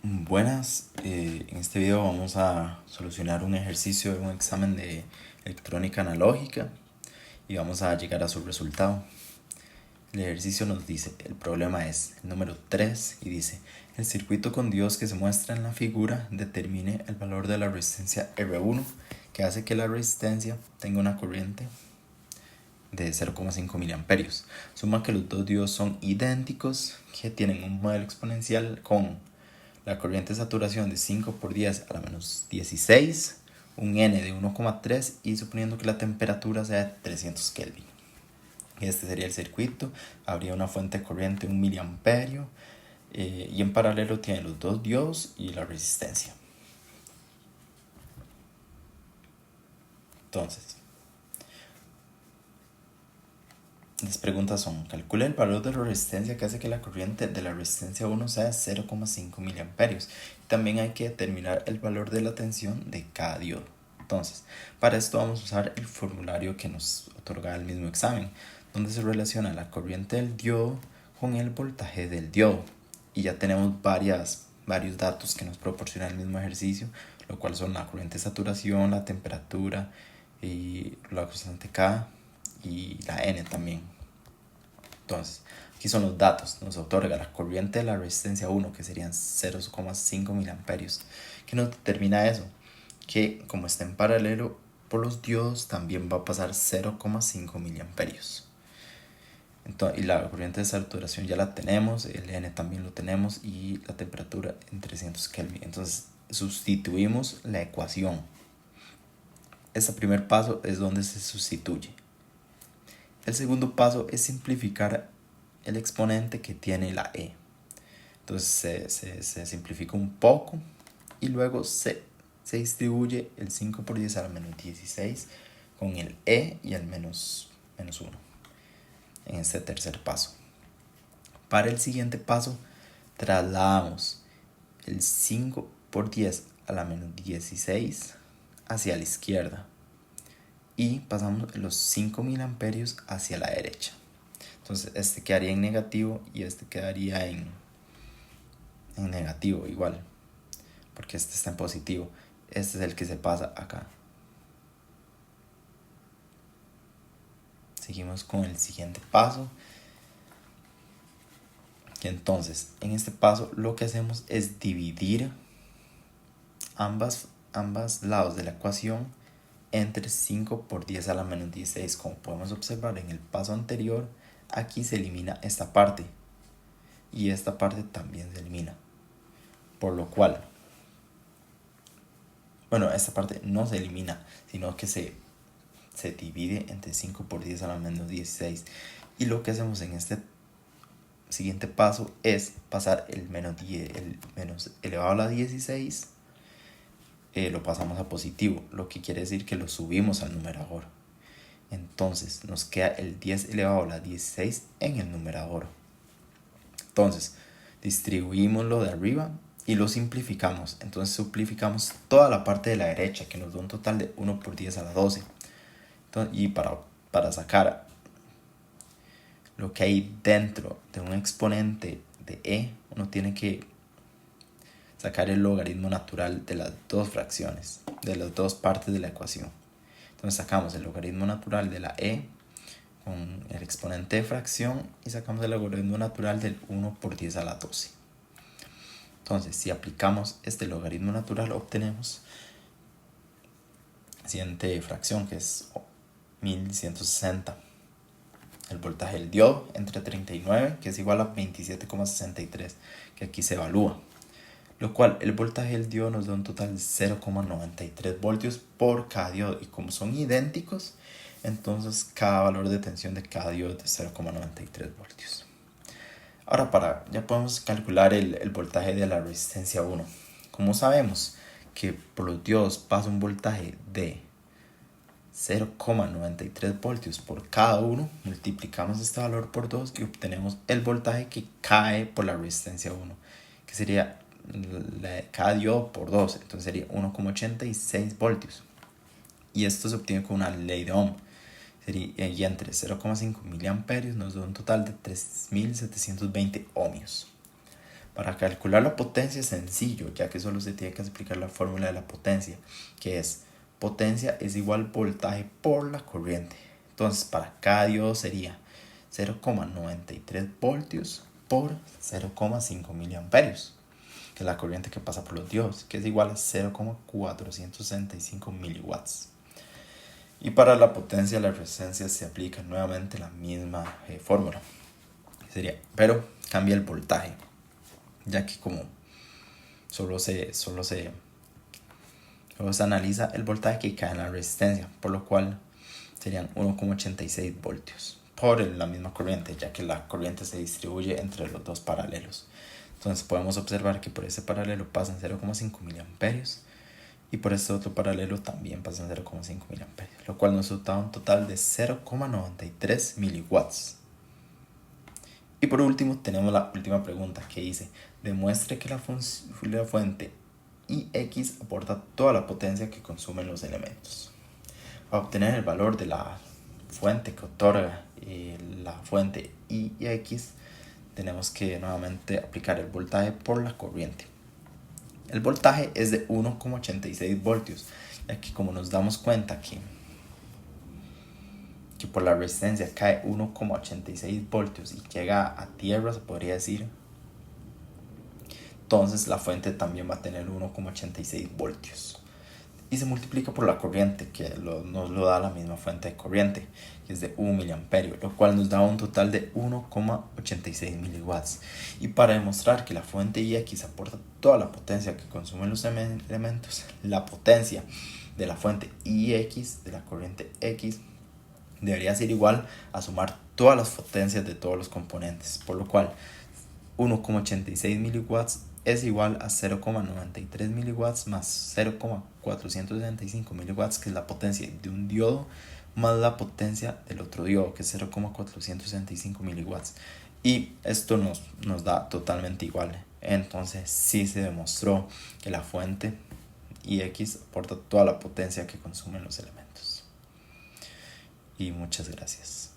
Buenas, en este video vamos a solucionar un ejercicio de un examen de electrónica analógica y vamos a llegar a su resultado. El ejercicio nos dice, el problema es el número 3 y dice, el circuito con diodos que se muestra en la figura determine el valor de la resistencia R1 que hace que la resistencia tenga una corriente de 0,5 miliamperios. Suma que los dos diodos son idénticos, que tienen un modelo exponencial con la corriente de saturación de 5 por 10 a la menos 16, un N de 1,3 y suponiendo que la temperatura sea de 300 Kelvin. Este sería el circuito, habría una fuente de corriente de 1 miliamperio y en paralelo tiene los dos diodos y la resistencia. Entonces, las preguntas son, calcula el valor de la resistencia que hace que la corriente de la resistencia 1 sea 0,5 miliamperios. También hay que determinar el valor de la tensión de cada diodo. Entonces, para esto vamos a usar el formulario que nos otorga el mismo examen, donde se relaciona la corriente del diodo con el voltaje del diodo. Y ya tenemos varios datos que nos proporciona el mismo ejercicio, lo cual son la corriente de saturación, la temperatura y la constante K y la N también. Entonces, aquí son los datos. Nos otorga la corriente de la resistencia 1, que serían 0,5 miliamperios. ¿Qué nos determina eso? Que como está en paralelo por los diodos, también va a pasar 0,5 miliamperios. Entonces, y la corriente de saturación ya la tenemos, el N también lo tenemos y la temperatura en 300 Kelvin. Entonces, sustituimos la ecuación. Este primer paso es donde se sustituye. El segundo paso es simplificar el exponente que tiene la E. Entonces se simplifica un poco y luego se distribuye el 5 por 10 a la menos 16 con el E y el menos 1 en este tercer paso. Para el siguiente paso trasladamos el 5 por 10 a la menos 16 hacia la izquierda y pasamos los 5 miliamperios hacia la derecha. Entonces este quedaría en negativo y este quedaría en negativo igual, porque este está en positivo. Este es el que se pasa acá. Seguimos con el siguiente paso. Y entonces en este paso lo que hacemos es dividir ambos lados de la ecuación entre 5 por 10 a la menos 16. Como podemos observar en el paso anterior, aquí se elimina esta parte y esta parte también se elimina, por lo cual, bueno, esta parte no se elimina, sino que se divide entre 5 por 10 a la menos 16. Y lo que hacemos en este siguiente paso es pasar el menos elevado a la 16, lo pasamos a positivo, lo que quiere decir que lo subimos al numerador. Entonces nos queda el 10 elevado a la 16 en el numerador. Entonces distribuimos lo de arriba y lo simplificamos. Entonces simplificamos toda la parte de la derecha, que nos da un total de 1 por 10 a la 12. Entonces, y para sacar lo que hay dentro de un exponente de E, uno tiene que sacar el logaritmo natural de las dos fracciones, de las dos partes de la ecuación. Entonces sacamos el logaritmo natural de la E con el exponente de fracción y sacamos el logaritmo natural del 1 por 10 a la 12. Entonces, si aplicamos este logaritmo natural, obtenemos la siguiente fracción, que es 1160. El voltaje del diodo entre 39, que es igual a 27,63, que aquí se evalúa. Lo cual, el voltaje del diodo nos da un total de 0,93 voltios por cada diodo. Y como son idénticos, entonces cada valor de tensión de cada diodo es de 0,93 voltios. Ahora ya podemos calcular el voltaje de la resistencia 1. Como sabemos que por los diodos pasa un voltaje de 0,93 voltios por cada uno, multiplicamos este valor por 2 y obtenemos el voltaje que cae por la resistencia 1, que sería cada diodo por 2, entonces sería 1,86 voltios. Y esto se obtiene con una ley de Ohm. Y entre 0,5 miliamperios nos da un total de 3720 ohmios. Para calcular la potencia es sencillo, ya que solo se tiene que explicar la fórmula de la potencia, que es potencia es igual voltaje por la corriente. Entonces, para cada diodo sería 0,93 voltios por 0,5 miliamperios, que es la corriente que pasa por los diodos, que es igual a 0,465 miliwatts. Y para la potencia de la resistencia se aplica nuevamente la misma fórmula. Pero cambia el voltaje, ya que como solo se analiza el voltaje que cae en la resistencia, por lo cual serían 1,86 voltios por la misma corriente, ya que la corriente se distribuye entre los dos paralelos. Entonces podemos observar que por ese paralelo pasan 0,5 miliamperios y por este otro paralelo también pasan 0,5 miliamperios, lo cual nos da un total de 0,93 miliwatts. Y por último tenemos la última pregunta que dice: demuestre que la fuente Ix aporta toda la potencia que consumen los elementos. Para obtener el valor de la fuente que otorga la fuente Ix, tenemos que nuevamente aplicar el voltaje por la corriente. El voltaje es de 1,86 voltios, ya que como nos damos cuenta que por la resistencia cae 1,86 voltios y llega a tierra, se podría decir, entonces la fuente también va a tener 1,86 voltios. Y se multiplica por la corriente, que nos lo da la misma fuente de corriente, que es de 1 miliamperio, lo cual nos da un total de 1,86 miliwatts. Y para demostrar que la fuente Ix aporta toda la potencia que consumen los elementos, la potencia de la fuente Ix, de la corriente X, debería ser igual a sumar todas las potencias de todos los componentes, por lo cual 1,86 miliwatts es igual a 0,93 miliwatts más 0,465 miliwatts, que es la potencia de un diodo, más la potencia del otro diodo, que es 0,465 miliwatts. Y esto nos da totalmente igual. Entonces sí se demostró que la fuente Ix aporta toda la potencia que consumen los elementos. Y muchas gracias.